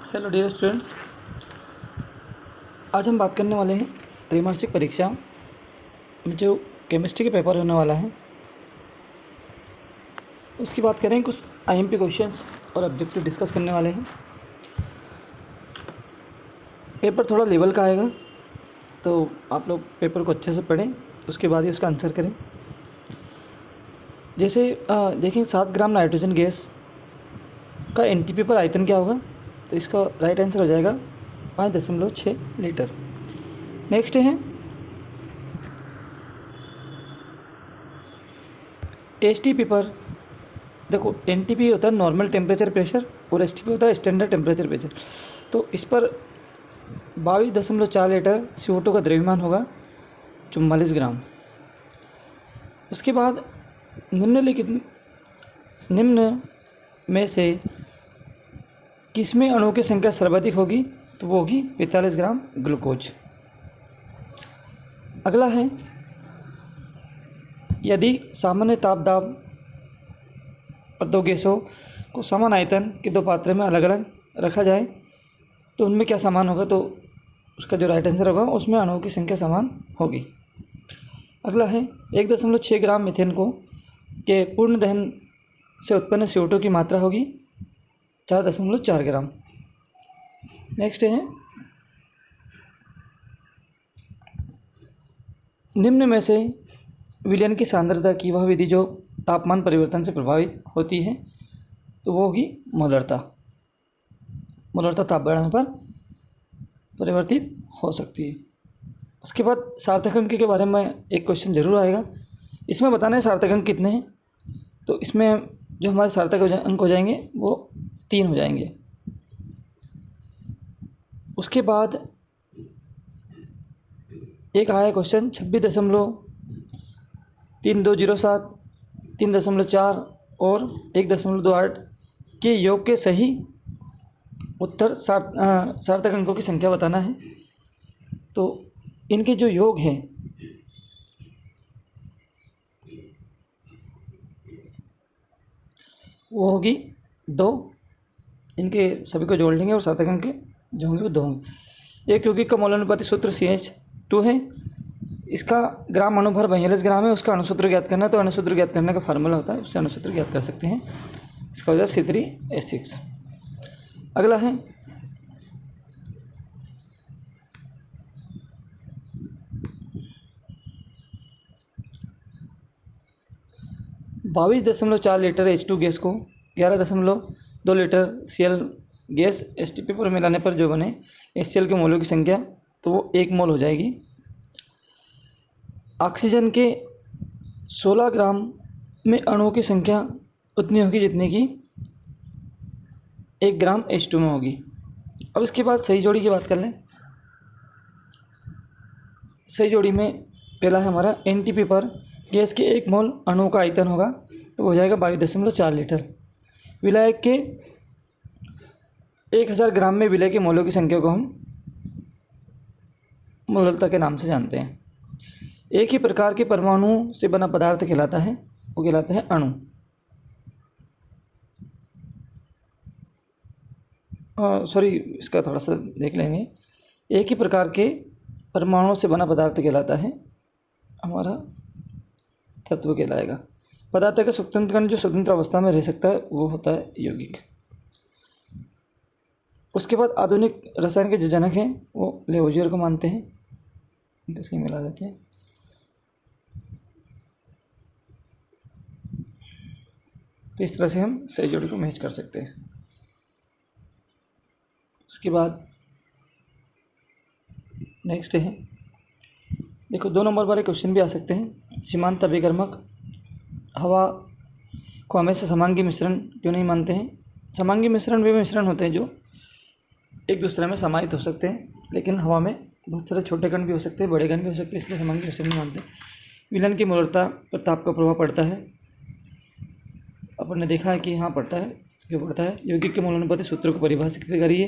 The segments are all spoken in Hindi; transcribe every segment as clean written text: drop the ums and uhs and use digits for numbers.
हेलो डियर स्टूडेंट्स, आज हम बात करने वाले हैं त्रैमासिक परीक्षा में जो केमिस्ट्री के पेपर होने वाला है उसकी बात करें। कुछ आईएमपी क्वेश्चंस और ऑब्जेक्टिव डिस्कस करने वाले हैं। पेपर थोड़ा लेवल का आएगा, तो आप लोग पेपर को अच्छे से पढ़ें, उसके बाद ही उसका आंसर करें। जैसे देखें 7 ग्राम नाइट्रोजन गैस का एनटीपी पर आयतन क्या होगा, तो इसका राइट आंसर हो जाएगा 5.6 लीटर। नेक्स्ट है एसटीपी पर। देखो एनटीपी होता है नॉर्मल टेम्परेचर प्रेशर और एसटीपी होता है स्टैंडर्ड टेम्परेचर प्रेशर। तो इस पर 22.4 लीटर CO2 का द्रव्यमान होगा 44 ग्राम। उसके बाद निम्न में से किसमें अणुओं की संख्या सर्वाधिक होगी, तो वो होगी 45 ग्राम ग्लूकोज। अगला है, यदि सामान्य ताप दाब और दो गैसों को समान आयतन के दो पात्र में अलग अलग रखा जाए तो उनमें क्या समान होगा, तो उसका जो राइट आंसर होगा उसमें अणुओं की संख्या समान होगी। अगला है 1.6 ग्राम मीथेन को के पूर्ण दहन से उत्पन्न CO2 की मात्रा होगी 4.4 ग्राम। नेक्स्ट है, निम्न में से विलयन की सांद्रता की वह विधि जो तापमान परिवर्तन से प्रभावित होती है, तो वो होगी मोलरता। मोलरता ताप बढ़ने पर परिवर्तित हो सकती है। उसके बाद सार्थक अंक के बारे में एक क्वेश्चन जरूर आएगा। इसमें बताना है सार्थक अंक कितने हैं, तो इसमें जो हमारे सार्थक अंक हो जाएंगे वो 3 हो जाएंगे। उसके बाद एक आया क्वेश्चन 26.3207, 3.4 और 1.28 के योग के सही उत्तर सार्थक अंकों की संख्या बताना है। तो इनके जो योग हैं वो होगी 2। इनके सभी को जोड़ लेंगे और सार्थक अंक जो होंगे वो 2 होंगे। एक यौगिक का मोलानुपाती सूत्र CH2 है। इसका ग्राम अणुभार 42 ग्राम है। उसका अणुसूत्र ज्ञात करना है, तो अणुसूत्र ज्ञात करने का फार्मूला होता है, उससे अणुसूत्र ज्ञात कर सकते हैं। इसका हो जाए C3H6। अगला है 22.4 लीटर H2 गैस को 11.2 लीटर Cl गैस STP पर मिलाने पर जो बने HCl के मोलों की संख्या, तो वो 1 मोल हो जाएगी। ऑक्सीजन के 16 ग्राम में अणुओं की संख्या उतनी होगी जितनी कि 1 ग्राम H2 में होगी। अब इसके बाद सही जोड़ी की बात कर लें। सही जोड़ी में पहला है हमारा एनटीपी पर गैस के 1 मोल अणु का आयतन होगा, तो हो जाएगा 22.4 लीटर। विलायक के 1000 ग्राम में विलय के मोलों की संख्या को हम मोलरता के नाम से जानते हैं। एक ही प्रकार के परमाणु से बना पदार्थ कहलाता है, वो कहलाता है अणु। सॉरी, इसका थोड़ा सा देख लेंगे। एक ही प्रकार के परमाणुओं से बना पदार्थ कहलाता है हमारा तत्व कहलाएगा। पदार्थ का स्वतंत्र कण जो स्वतंत्र अवस्था में रह सकता है वो होता है यौगिक। उसके बाद आधुनिक रसायन के जो जनक हैं वो लेवोजियर को मानते हैं, इनके सही मिला जाते हैं। तो इस तरह से हम सही जोड़ी को मैच कर सकते हैं। उसके बाद नेक्स्ट है, देखो 2 नंबर वाले क्वेश्चन भी आ सकते हैं। सीमांत अभिकर्मक हवा को हमेशा समांगी मिश्रण क्यों नहीं मानते हैं। समांगी मिश्रण वे मिश्रण होते हैं जो एक दूसरे में समाहित हो सकते हैं, लेकिन हवा में बहुत सारे छोटे कण भी हो सकते हैं, बड़े कण भी हो सकते हैं, इसलिए समांगी मिश्रण नहीं मानते। विलयन की मोलरता पर ताप का प्रभाव पड़ता है। अपन ने देखा है कि हाँ पड़ता है, क्यों पड़ता है। यौगिक के मोलानुपाती सूत्र को परिभाषित करिए।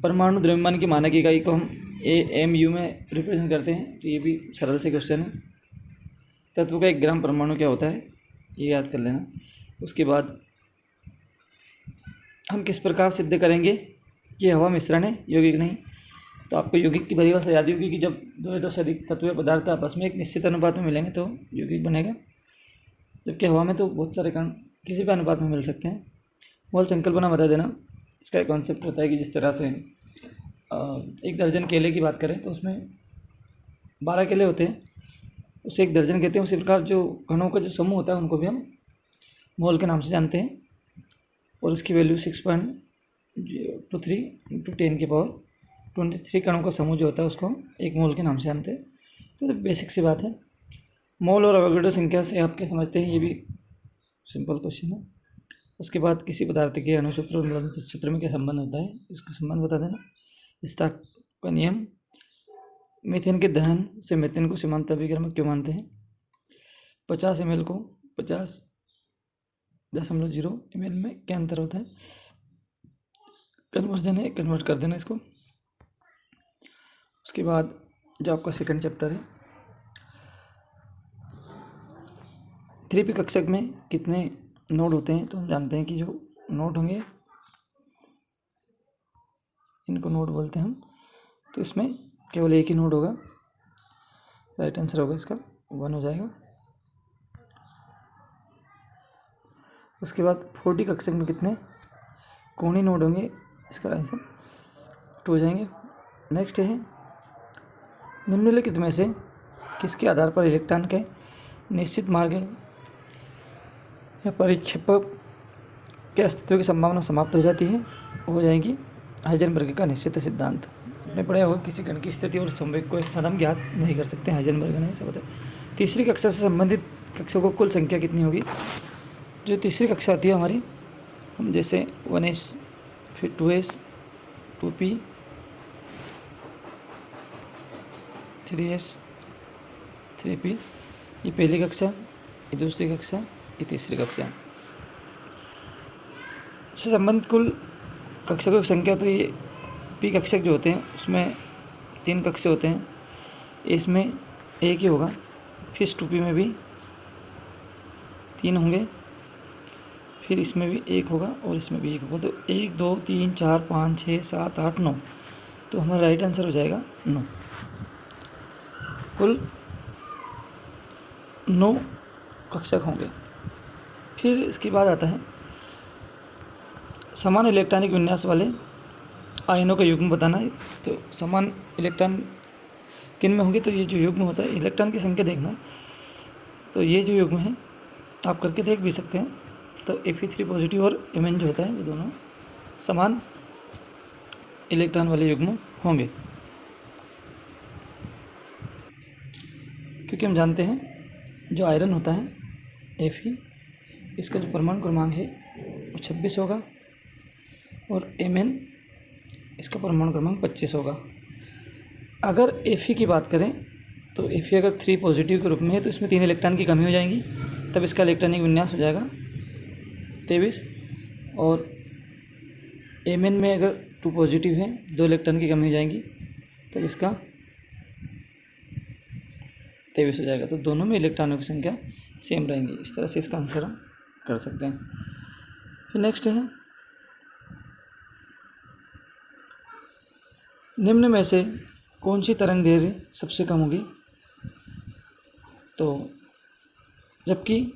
परमाणु द्रव्यमान की मानक इकाई को हम AMU में रिप्रेजेंट करते हैं, तो ये भी सरल से क्वेश्चन है। तत्व का 1 ग्राम परमाणु क्या होता है, ये याद कर लेना। उसके बाद हम किस प्रकार सिद्ध करेंगे कि हवा मिश्रण है, यौगिक नहीं। तो आपको यौगिक की परिभाषा याद होगी कि जब दो या दो से अधिक तत्व पदार्थ आपस में एक निश्चित अनुपात में मिलेंगे तो यौगिक बनेगा, जबकि हवा में तो बहुत सारे कण किसी भी अनुपात में मिल सकते हैं। मोल संकल्पना बता देना। इसका एक कॉन्सेप्ट होता है कि जिस तरह से 1 दर्जन केले की बात करें तो उसमें 12 केले होते हैं, उसे 1 दर्जन कहते हैं। उसी प्रकार जो कणों का जो समूह होता है उनको भी हम मोल के नाम से जानते हैं, और उसकी वैल्यू 6.23 × 10⁻23 कणों का समूह जो होता है उसको हम 1 मोल के नाम से जानते हैं। तो बेसिक सी बात है। मोल और अवोगाड्रो संख्या से आप क्या समझते हैं, ये भी सिंपल क्वेश्चन है। उसके बाद किसी पदार्थ के अणु सूत्र और मूलभूत सूत्र में क्या संबंध होता है, इसका संबंध बता देना। स्टोक का नियम। मीथेन के दहन से मीथेन को सीमांत अभिकर्मक क्यों मानते हैं। 50 ml को 50.0 ml में क्या अंतर होता है। कन्वर्जन है, कन्वर्ट कर देना इसको। उसके बाद जो आपका सेकंड चैप्टर है, 3p कक्षक में कितने नोड होते हैं। तो हम जानते हैं कि जो नोड होंगे इनको नोड बोलते हैं हम। तो इसमें केवल एक ही नोड होगा, राइट आंसर होगा इसका 1 हो जाएगा। उसके बाद 4d कक्षक में कितने कोणीय नोड होंगे, इसका आंसर 2 हो जाएंगे। नेक्स्ट है निम्नलिखित में से किसके आधार पर इलेक्ट्रॉन के निश्चित मार्ग या परिक्षेपक के अस्तित्व की संभावना समाप्त हो जाती है, हो जाएगी हाइजेनबर्ग का निश्चित सिद्धांत। आपने पढ़ा होगा किसी कण की स्थिति और संवेग को एक साथ हम ज्ञात नहीं कर सकते, हाइजेनबर्ग ने ऐसा बताया। तीसरी कक्षा से संबंधित कक्षों की कुल संख्या कितनी होगी। जो तीसरी कक्षा आती है हमारी, हम जैसे 1s, फिर 2s, 2p, 3s, 3p, ये पहली कक्षा, ये दूसरी कक्षा, ये तीसरी कक्षा से संबंधित कुल कक्षकों की संख्या। तो ये p कक्षक जो होते हैं उसमें 3 कक्ष होते हैं, इसमें एक ही होगा। फिर 2p में भी 3 होंगे, फिर इसमें भी 1 होगा और इसमें भी 1 होगा। तो 1 2 3 4 5 6 7 8 9, तो हमारा राइट आंसर हो जाएगा 9। कुल 9 कक्षक होंगे। फिर इसके बाद आता है समान इलेक्ट्रॉनिक विन्यास वाले आयनों का युग्म बताना है। तो समान इलेक्ट्रॉन किन में होंगे, तो ये जो युग्म होता है इलेक्ट्रॉन की संख्या देखना। तो ये जो युग्म है आप करके देख भी सकते हैं। तो Fe3 पॉजिटिव और Mn जो होता है वो दोनों समान इलेक्ट्रॉन वाले युग्म होंगे, क्योंकि हम जानते हैं जो आयरन होता है Fe, इसका जो परमाणु क्रमांक है वो 26 होगा और Mn इसका परमाणु क्रमांक 25 होगा। अगर Fe की बात करें तो Fe अगर 3 पॉजिटिव के रूप में है तो इसमें 3 इलेक्ट्रॉन की कमी हो जाएगी, तब इसका इलेक्ट्रॉनिक विन्यास हो जाएगा 23। और Mn में अगर 2 पॉजिटिव है, 2 इलेक्ट्रॉन की कमी हो जाएगी, तब इसका 23 हो जाएगा। तो दोनों में इलेक्ट्रॉनों की संख्या सेम रहेंगी। इस तरह से इसका आंसर हम कर सकते हैं। फिर नेक्स्ट है निम्न में से कौन सी तरंग दैर्घ्य सबसे कम होगी। तो जबकि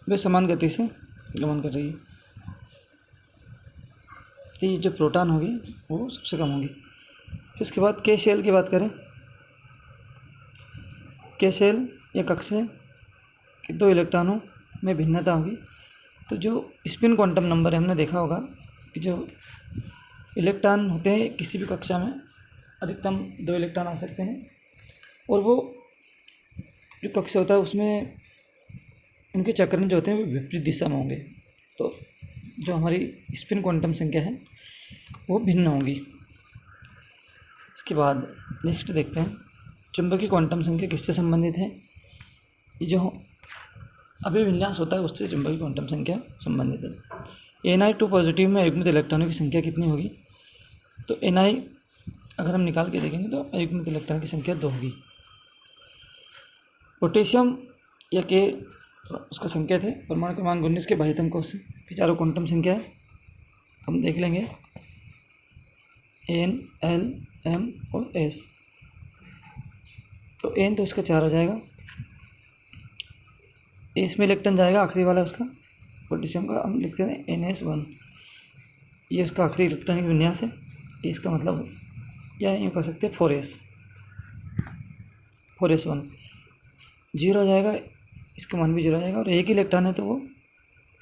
वे समान गति से गमन कर रही है, तो ये जो प्रोटॉन होगी वो सबसे कम होगी। फिर इसके बाद के शेल की बात करें, के शेल या कक्षीय के 2 इलेक्ट्रॉनों में भिन्नता होगी। तो जो स्पिन क्वांटम नंबर है, हमने देखा होगा कि जो इलेक्ट्रॉन होते हैं किसी भी कक्षा में अधिकतम 2 इलेक्ट्रॉन आ सकते हैं, और वो जो कक्षा होता है उसमें उनके चक्रण जो होते हैं वो विपरीत दिशा में होंगे। तो जो हमारी स्पिन क्वांटम संख्या है वो भिन्न होगी। इसके बाद नेक्स्ट देखते हैं चुंबकीय क्वांटम संख्या किससे संबंधित है। ये जो अभिविन्यास होता है उससे चुंबकीय क्वांटम संख्या संबंधित है। Ni2 पॉजिटिव में अयुग्मित इलेक्ट्रॉनों की संख्या कितनी होगी। तो Ni अगर हम निकाल के देखेंगे तो अयुग्मित इलेक्ट्रॉन की संख्या 2 होगी। पोटेशियम या के उसका संकेत है, परमाणु क्रमांक 19 के बाह्यतम कोश की चारों क्वांटम संख्या है हम देख लेंगे N, L, M और S। तो N तो उसका 4 हो जाएगा, S में इलेक्ट्रॉन जाएगा आखिरी वाला उसका पोटेशियम का, हम लिखते हैं NS1। ये उसका आखिरी इलेक्ट्रॉनिक विन्यास है, इसका मतलब या यूँ कह सकते हैं 4S1 जीरो हो जाएगा, इसका मान भी जीरो हो जाएगा, और एक ही इलेक्ट्रॉन है तो वो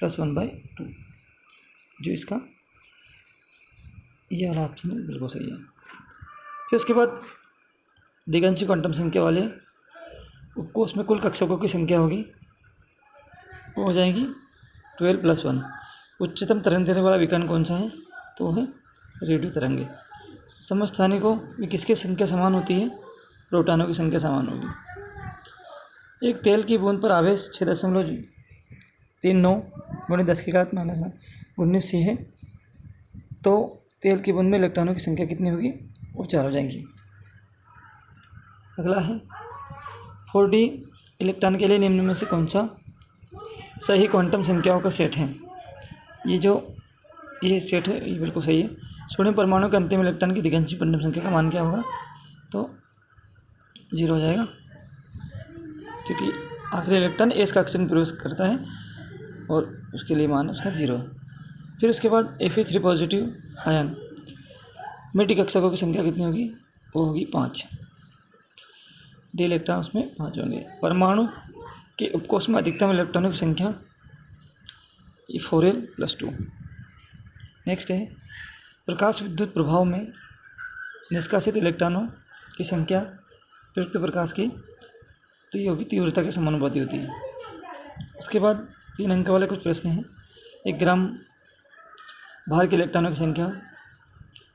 +1/2, जो इसका ये वाला ऑप्शन है बिल्कुल सही है। फिर उसके बाद दिगंशी क्वांटम संख्या वाले उपकोष में कुल कक्षकों की संख्या होगी, वो हो जाएगी 12 + 1। उच्चतम तरंग देने वाला विकर्ण कौन सा है, तो वो है रेडियो तरंगे। समस्थानिकों में किसकी संख्या समान होती है, प्रोटॉनों की संख्या समान होगी। एक तेल की बूंद पर आवेश 6.39 × 10⁻⁻19 C है, तो तेल की बूंद में इलेक्ट्रॉनों की संख्या कितनी होगी, वो 4 हो जाएंगी। अगला है 4D इलेक्ट्रॉन के लिए निम्न में से कौन सा सही क्वांटम संख्याओं का सेट है। ये सेट है, ये बिल्कुल सही है। सोडियम परमाणु के अंतिम इलेक्ट्रॉन की दिगंशी क्वांटम संख्या का मान क्या होगा, तो 0 हो जाएगा, क्योंकि आखिरी इलेक्ट्रॉन एस कक्षा में प्रवेश करता है और उसके लिए मान उसका 0। फिर उसके बाद Fe3 पॉजिटिव आयन में डी कक्षकों की संख्या कितनी होगी, वो होगी 5। डी इलेक्ट्रॉन उसमें 5 होंगे। परमाणु के उपकोष में अधिकतम इलेक्ट्रॉनों की संख्या ये 4l + 2। नेक्स्ट है प्रकाश विद्युत प्रभाव में निष्कासित इलेक्ट्रॉनों की संख्या प्रयुक्त प्रकाश की, तो ये होगी तीव्रता के समानुपाती होती है। उसके बाद 3 अंक वाले कुछ प्रश्न हैं। 1 ग्राम भार के इलेक्ट्रॉनों की संख्या,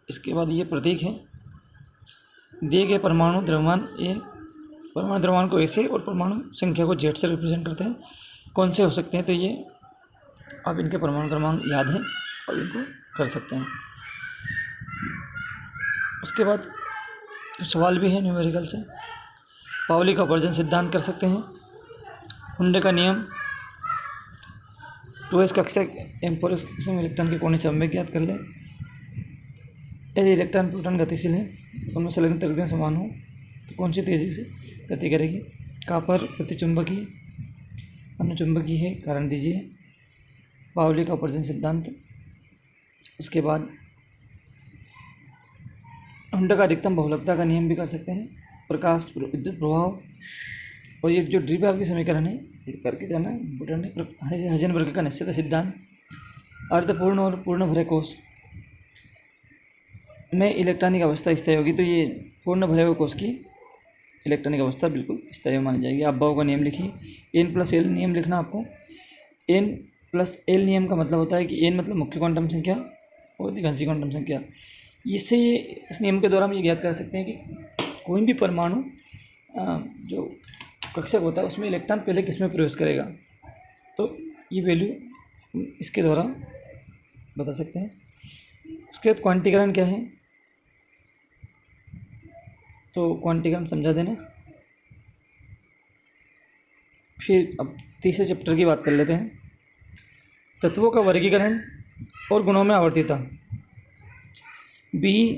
इसके बाद ये प्रतीक है। दिए गए परमाणु द्रव्यमान को ऐसे और परमाणु संख्या को Z से रिप्रेजेंट करते हैं, कौन से हो सकते हैं, तो ये आप इनके परमाणु क्रमांक याद है और इनको कर सकते हैं। उसके बाद सवाल भी है न्यूमेरिकल से। पाउली का अपवर्जन सिद्धांत कर सकते हैं। हुंडे का नियम, 2s कक्षक M4 इलेक्ट्रॉन के कोणीय संवेग ज्ञात कर लें। यदि इलेक्ट्रॉन प्रोटॉन गतिशील है, उनमें संलग्न तरंगें समान हो तो कौन सी तेजी से गति करेगी। कॉपर प्रतिचुंबकीय अनुचुंबकीय है, कारण दीजिए। पाउली का अपवर्जन सिद्धांत। उसके बाद हुंडा का अधिकतम बहुलकता का नियम भी कर सकते हैं। प्रकाश विद्युत प्रभाव, और ये जो ड्रीबार की समीकरण है ये करके जाना इम्पोर्टेंट है। हाइजेनबर्ग का निश्चित सिद्धांत। अर्धपूर्ण और पूर्ण भरे कोष में इलेक्ट्रॉनिक अवस्था स्थायी होगी, तो ये पूर्ण भरे हुए कोष की इलेक्ट्रॉनिक अवस्था बिल्कुल स्थायी मानी जाएगी। अब्बाओ का नियम लिखिए। N+L नियम लिखना आपको। N+L नियम का मतलब होता है कि N मतलब मुख्य क्वांटम संख्या और दिगंशी क्वांटम संख्या। इससे इस नियम के द्वारा हम ये ज्ञात कर सकते हैं कि कोई भी परमाणु जो कक्षक होता है उसमें इलेक्ट्रॉन पहले किस में प्रवेश करेगा, तो ये वैल्यू इसके द्वारा बता सकते हैं। उसके बाद क्वांटीकरण क्या है, तो क्वांटीकरण समझा देना। फिर अब तीसरे चैप्टर की बात कर लेते हैं। तत्वों का वर्गीकरण और गुणों में आवर्तीयता। B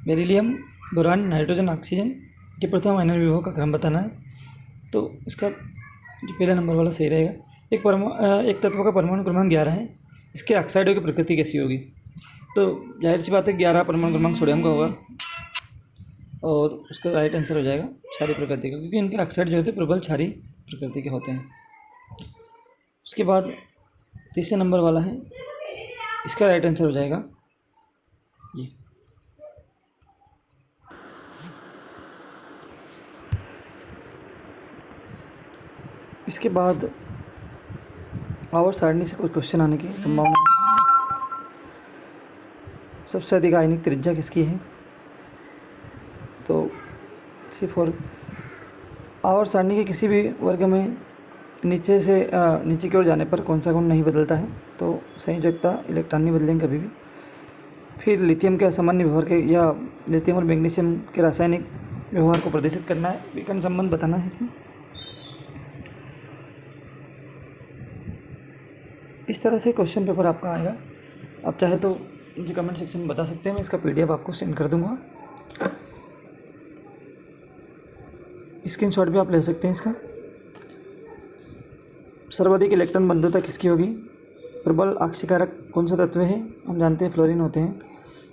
beryllium, boron, nitrogen, oxygen के प्रथम आयनन विभव का क्रम बताना है, तो इसका जो पहला नंबर वाला सही रहेगा। एक तत्व का परमाणु क्रमांक 11 है, इसके ऑक्साइडों की प्रकृति कैसी होगी, तो जाहिर सी बात है 11 परमाणु क्रमांक सोडियम का होगा और उसका राइट आंसर हो जाएगा क्षारीय प्रकृति का, क्योंकि इनके ऑक्साइड जो होते हैं प्रबल क्षारीय प्रकृति के होते हैं। उसके बाद तीसरे नंबर वाला है, इसका राइट आंसर हो जाएगा ये। इसके बाद आवर्त सारणी से कुछ क्वेश्चन आने की संभावना है। सबसे अधिक आयनिक त्रिज्या किसकी है, तो सिर्फ और आवर्त सारणी के किसी भी वर्ग में नीचे की ओर जाने पर कौन सा गुण नहीं बदलता है, तो संयोजकता, इलेक्ट्रॉन नहीं बदलेंगे कभी भी। फिर लिथियम के असामान्य व्यवहार के या लिथियम और मैग्नीशियम के रासायनिक व्यवहार को प्रदर्शित करना है, विकर्ण संबंध बताना है इसमें। इस तरह से क्वेश्चन पेपर आपका आएगा। आप चाहे तो मुझे कमेंट सेक्शन में बता सकते हैं, मैं इसका PDF आपको सेंड कर दूँगा। स्क्रीनशॉट भी आप ले सकते हैं इसका। सर्वाधिक इलेक्ट्रॉन बंधुता किसकी होगी? प्रबल आक्सीकारक कौन सा तत्व है? हम जानते हैं फ्लोरीन होते हैं।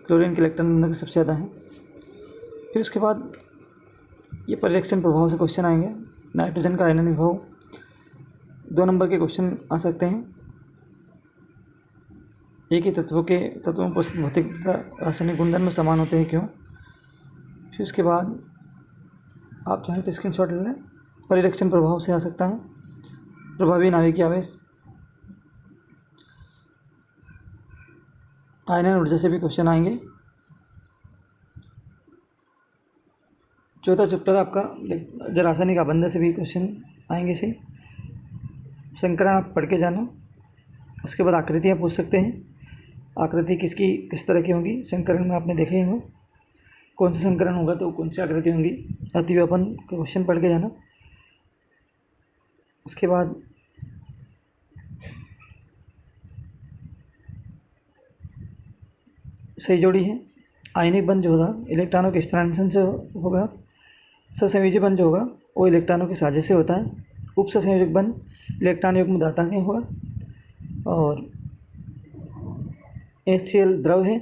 क्लोरीन के इलेक्ट्रॉन बंधुता सबसे ज़्यादा है। फिर उसके बाद ये परिरक्षण प्रभाव से क्वेश्चन आएंगे। नाइट्रोजन का आयनन विभव 2 नंबर के क्वेश्चन आ सकते हैं। एक ही तत्वों में उपस्थित भौतिक तथा रासायनिक गुणधर्म समान होते हैं, क्यों? फिर उसके बाद आप चाहें तो स्क्रीनशॉट ले लें। परिरक्षण प्रभाव से आ सकता है। प्रभावी नाभिकीय आवेश, आयनन ऊर्जा से भी क्वेश्चन आएंगे। चौथा चैप्टर आपका रासायनिक आबंध से भी क्वेश्चन आएंगे सही। संकरण आप पढ़ के जाना। उसके बाद आकृतियाँ पूछ सकते हैं। आकृति किस तरह की होंगी? संकरण में आपने देखे ही होंगे। कौन सा संकरण होगा तो कौन सी आकृति होंगी? अतिव्यापन का क्वेश्चन पढ़ के जाना। उसके बाद सही जोड़ी है। आयनिक बंध जो होगा इलेक्ट्रॉनों के स्थानांतरण से होगा। सहसंयोजी बंध जो होगा वो इलेक्ट्रॉनों की साझे से होता है। उपसंयोजक बंध इलेक्ट्रॉन युग्म दाता के होगा। और HCl द्रव है,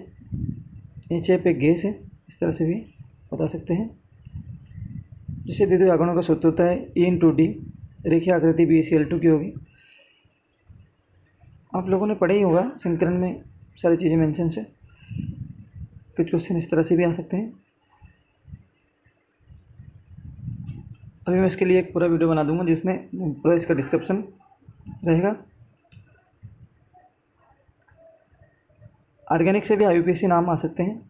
HF एक गैस है, इस तरह से भी बता सकते हैं। जिससे द्वितीय आगमनों का सूत्र होता है E/D। रेखीय आकृति BeCl2 की होगी। आप लोगों ने पढ़ा ही होगा, संकरण में सारी चीज़ें मेंशन से। कुछ क्वेश्चन इस तरह से भी आ सकते हैं। अभी मैं इसके लिए एक पूरा वीडियो बना दूंगा जिसमें पूरा इसका डिस्क्रिप्शन रहेगा। ऑर्गेनिक से भी IUPAC नाम आ सकते हैं।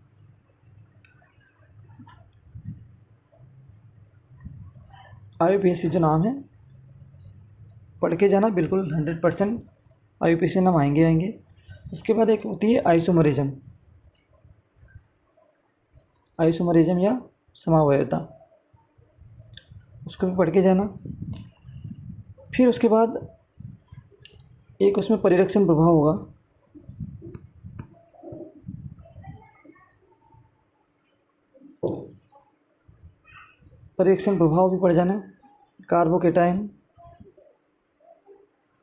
IUPAC जो नाम है पढ़ के जाना, बिल्कुल 100% IUPAC नाम आएंगे। उसके बाद एक होती है आइसोमरिज्म या समावयवता, उसको भी पढ़ के जाना। फिर उसके बाद एक उसमें परिरक्षण प्रभाव होगा। परिरक्षण प्रभाव भी पढ़ जाना। कार्बोकेटायन,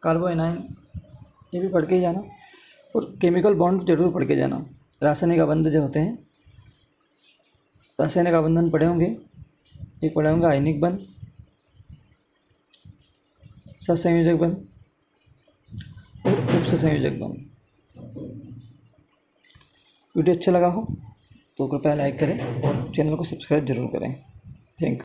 कार्बोएनायन, ये भी पढ़ के ही जाना। और केमिकल बॉन्ड जरूर पढ़ के जाना। रासायनिक आबंध जो होते हैं, रासायनिक आबंधन पढ़े होंगे। एक पढ़े होंगे आयनिक बंध, सहसंयोजक बंध और उपसंयोजक बंध। वीडियो अच्छा लगा हो तो कृपया लाइक करें और चैनल को सब्सक्राइब जरूर करें। Thank you.